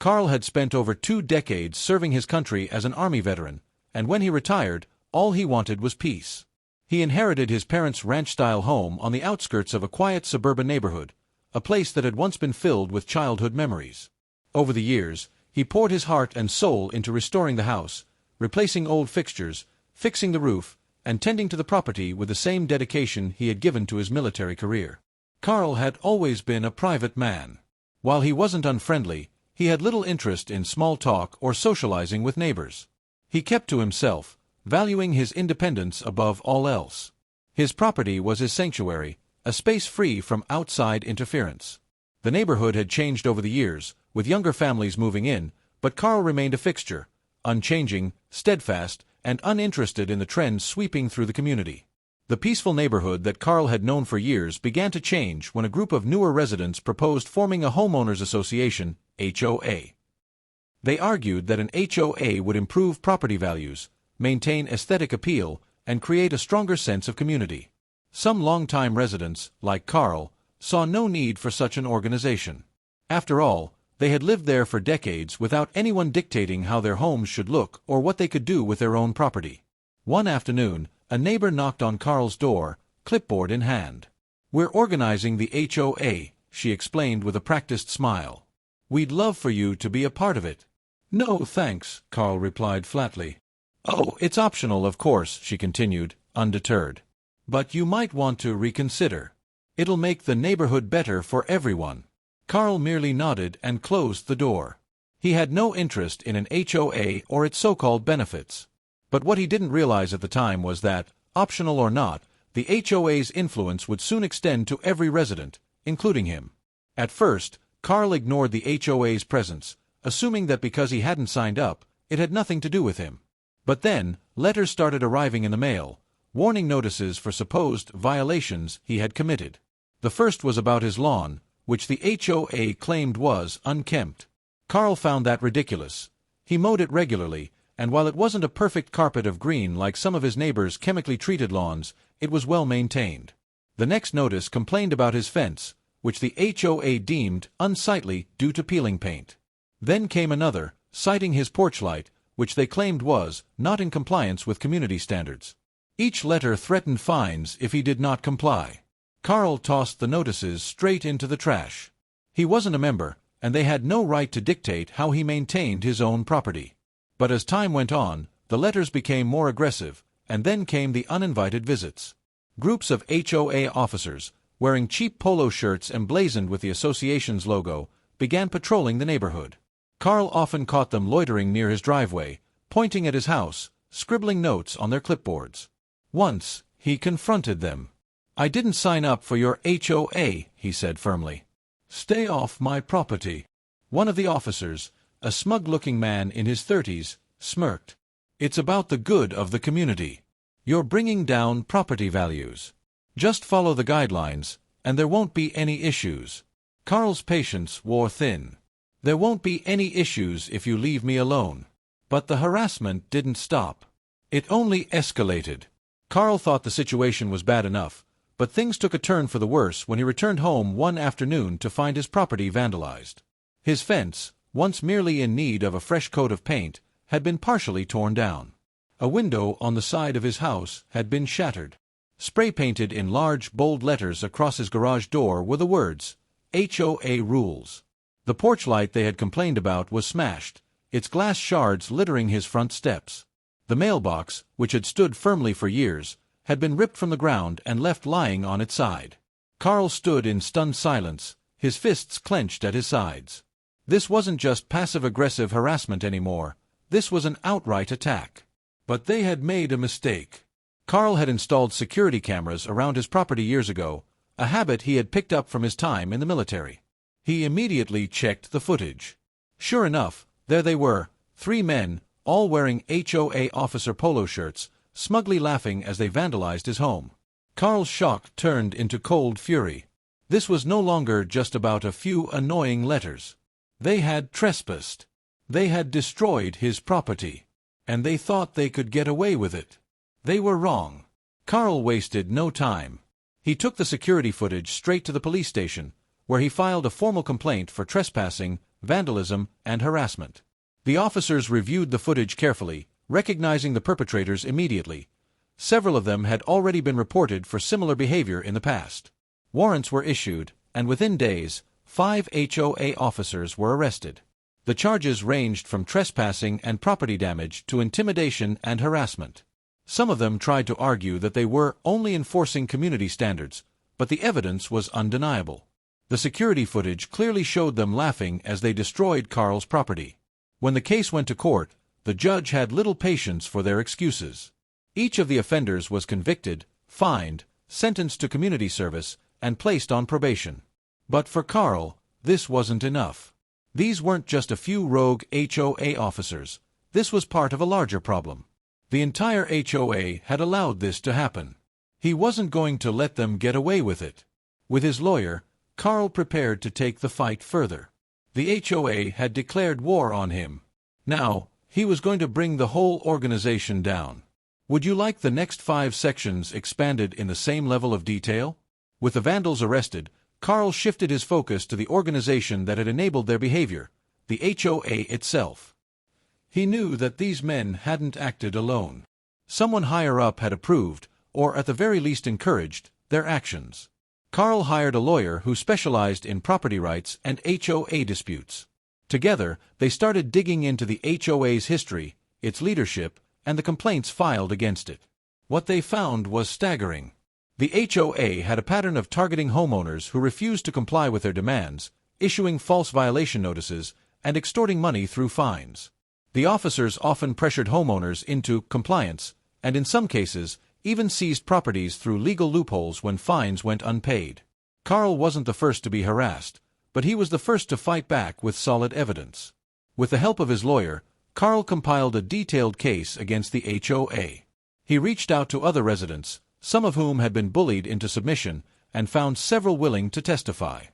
Carl had spent over 2 decades serving his country as an army veteran, and when he retired, all he wanted was peace. He inherited his parents' ranch-style home on the outskirts of a quiet suburban neighborhood, a place that had once been filled with childhood memories. Over the years, he poured his heart and soul into restoring the house, replacing old fixtures, fixing the roof, and tending to the property with the same dedication he had given to his military career. Carl had always been a private man. While he wasn't unfriendly, he had little interest in small talk or socializing with neighbors. He kept to himself, valuing his independence above all else. His property was his sanctuary, a space free from outside interference. The neighborhood had changed over the years, with younger families moving in, but Carl remained a fixture, unchanging, steadfast, and uninterested in the trends sweeping through the community. The peaceful neighborhood that Carl had known for years began to change when a group of newer residents proposed forming a homeowners association, HOA. They argued that an HOA would improve property values, maintain aesthetic appeal, and create a stronger sense of community. Some longtime residents, like Carl, saw no need for such an organization. After all, they had lived there for decades without anyone dictating how their homes should look or what they could do with their own property. One afternoon, a neighbor knocked on Carl's door, clipboard in hand. "We're organizing the HOA," she explained with a practiced smile. "We'd love for you to be a part of it." "No, thanks," Carl replied flatly. "Oh, it's optional, of course," she continued, undeterred. "But you might want to reconsider. It'll make the neighborhood better for everyone." Carl merely nodded and closed the door. He had no interest in an HOA or its so-called benefits. But what he didn't realize at the time was that, optional or not, the HOA's influence would soon extend to every resident, including him. At first, Carl ignored the HOA's presence, assuming that because he hadn't signed up, it had nothing to do with him. But then, letters started arriving in the mail, warning notices for supposed violations he had committed. The first was about his lawn, which the HOA claimed was unkempt. Carl found that ridiculous. He mowed it regularly, and while it wasn't a perfect carpet of green like some of his neighbors' chemically treated lawns, it was well maintained. The next notice complained about his fence, which the HOA deemed unsightly due to peeling paint. Then came another, citing his porch light, which they claimed was not in compliance with community standards. Each letter threatened fines if he did not comply. Carl tossed the notices straight into the trash. He wasn't a member, and they had no right to dictate how he maintained his own property. But as time went on, the letters became more aggressive, and then came the uninvited visits. Groups of HOA officers, wearing cheap polo shirts emblazoned with the association's logo, began patrolling the neighborhood. Carl often caught them loitering near his driveway, pointing at his house, scribbling notes on their clipboards. Once, he confronted them. "I didn't sign up for your HOA," he said firmly. "Stay off my property." One of the officers, a smug-looking man in his 30s, smirked. "It's about the good of the community. You're bringing down property values. Just follow the guidelines, and there won't be any issues." Carl's patience wore thin. "There won't be any issues if you leave me alone." But the harassment didn't stop. It only escalated. Carl thought the situation was bad enough, but things took a turn for the worse when he returned home one afternoon to find his property vandalized. His fence, once merely in need of a fresh coat of paint, had been partially torn down. A window on the side of his house had been shattered. Spray-painted in large, bold letters across his garage door were the words, "HOA Rules." The porch light they had complained about was smashed, its glass shards littering his front steps. The mailbox, which had stood firmly for years, had been ripped from the ground and left lying on its side. Carl stood in stunned silence, his fists clenched at his sides. This wasn't just passive-aggressive harassment anymore. This was an outright attack. But they had made a mistake. Carl had installed security cameras around his property years ago, a habit he had picked up from his time in the military. He immediately checked the footage. Sure enough, there they were, 3 men, all wearing HOA officer polo shirts, smugly laughing as they vandalized his home. Carl's shock turned into cold fury. This was no longer just about a few annoying letters. They had trespassed. They had destroyed his property. And they thought they could get away with it. They were wrong. Carl wasted no time. He took the security footage straight to the police station, where he filed a formal complaint for trespassing, vandalism, and harassment. The officers reviewed the footage carefully, recognizing the perpetrators immediately. Several of them had already been reported for similar behavior in the past. Warrants were issued, and within days, 5 HOA officers were arrested. The charges ranged from trespassing and property damage to intimidation and harassment. Some of them tried to argue that they were only enforcing community standards, but the evidence was undeniable. The security footage clearly showed them laughing as they destroyed Carl's property. When the case went to court, the judge had little patience for their excuses. Each of the offenders was convicted, fined, sentenced to community service, and placed on probation. But for Carl, this wasn't enough. These weren't just a few rogue HOA officers. This was part of a larger problem. The entire HOA had allowed this to happen. He wasn't going to let them get away with it. With his lawyer, Carl prepared to take the fight further. The HOA had declared war on him. Now, he was going to bring the whole organization down. Would you like the next 5 sections expanded in the same level of detail? With the vandals arrested, Carl shifted his focus to the organization that had enabled their behavior, the HOA itself. He knew that these men hadn't acted alone. Someone higher up had approved, or at the very least encouraged, their actions. Carl hired a lawyer who specialized in property rights and HOA disputes. Together, they started digging into the HOA's history, its leadership, and the complaints filed against it. What they found was staggering. The HOA had a pattern of targeting homeowners who refused to comply with their demands, issuing false violation notices, and extorting money through fines. The officers often pressured homeowners into compliance, and in some cases, even seized properties through legal loopholes when fines went unpaid. Carl wasn't the first to be harassed, but he was the first to fight back with solid evidence. With the help of his lawyer, Carl compiled a detailed case against the HOA. He reached out to other residents, some of whom had been bullied into submission, and found several willing to testify.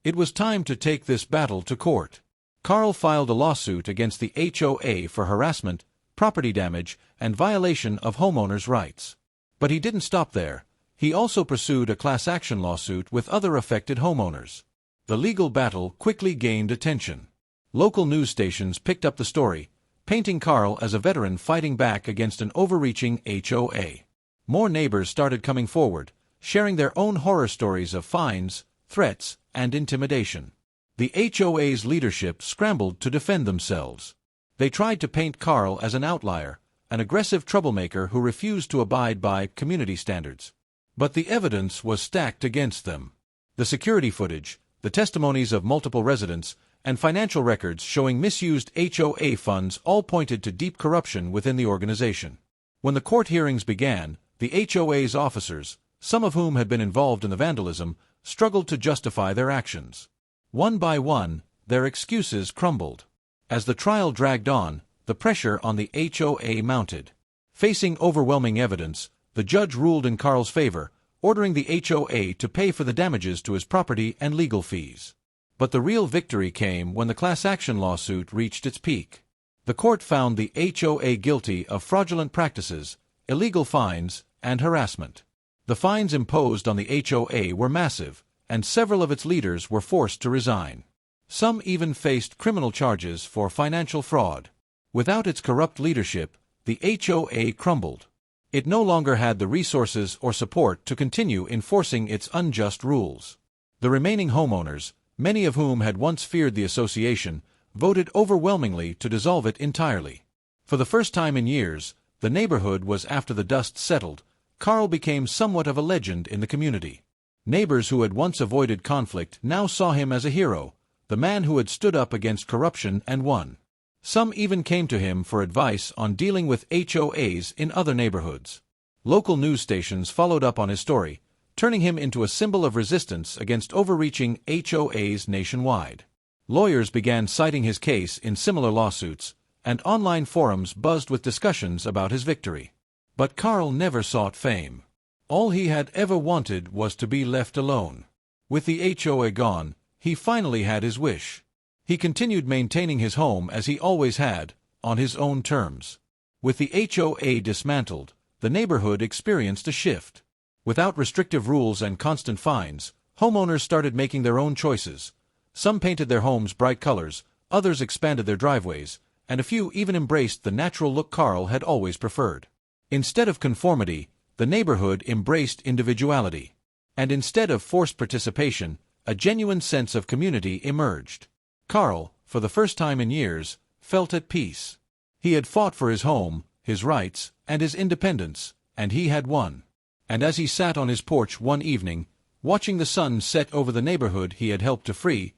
It was time to take this battle to court. Carl filed a lawsuit against the HOA for harassment, property damage, and violation of homeowners' rights. But he didn't stop there. He also pursued a class action lawsuit with other affected homeowners. The legal battle quickly gained attention. Local news stations picked up the story, painting Carl as a veteran fighting back against an overreaching HOA. More neighbors started coming forward, sharing their own horror stories of fines, threats, and intimidation. The HOA's leadership scrambled to defend themselves. They tried to paint Carl as an outlier, an aggressive troublemaker who refused to abide by community standards. But the evidence was stacked against them. The security footage, the testimonies of multiple residents, and financial records showing misused HOA funds all pointed to deep corruption within the organization. When the court hearings began, the HOA's officers, some of whom had been involved in the vandalism, struggled to justify their actions. One by one, their excuses crumbled. As the trial dragged on, the pressure on the HOA mounted. Facing overwhelming evidence, the judge ruled in Carl's favor, ordering the HOA to pay for the damages to his property and legal fees. But the real victory came when the class action lawsuit reached its peak. The court found the HOA guilty of fraudulent practices, illegal fines, and harassment. The fines imposed on the HOA were massive, and several of its leaders were forced to resign. Some even faced criminal charges for financial fraud. Without its corrupt leadership, the HOA crumbled. It no longer had the resources or support to continue enforcing its unjust rules. The remaining homeowners, many of whom had once feared the association, voted overwhelmingly to dissolve it entirely. For the first time in years, the neighborhood was after the dust settled. Carl became somewhat of a legend in the community. Neighbors who had once avoided conflict now saw him as a hero, the man who had stood up against corruption and won. Some even came to him for advice on dealing with HOAs in other neighborhoods. Local news stations followed up on his story, turning him into a symbol of resistance against overreaching HOAs nationwide. Lawyers began citing his case in similar lawsuits, and online forums buzzed with discussions about his victory. But Carl never sought fame. All he had ever wanted was to be left alone. With the HOA gone, he finally had his wish. He continued maintaining his home as he always had, on his own terms. With the HOA dismantled, the neighborhood experienced a shift. Without restrictive rules and constant fines, homeowners started making their own choices. Some painted their homes bright colors, Others expanded their driveways, and a few even embraced the natural look Carl had always preferred. Instead of conformity, the neighborhood embraced individuality. And instead of forced participation, a genuine sense of community emerged. Carl, for the first time in years, felt at peace. He had fought for his home, his rights, and his independence, and he had won. And as he sat on his porch one evening, watching the sun set over the neighborhood he had helped to free,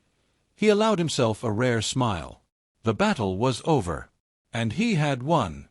he allowed himself a rare smile. The battle was over. And he had won.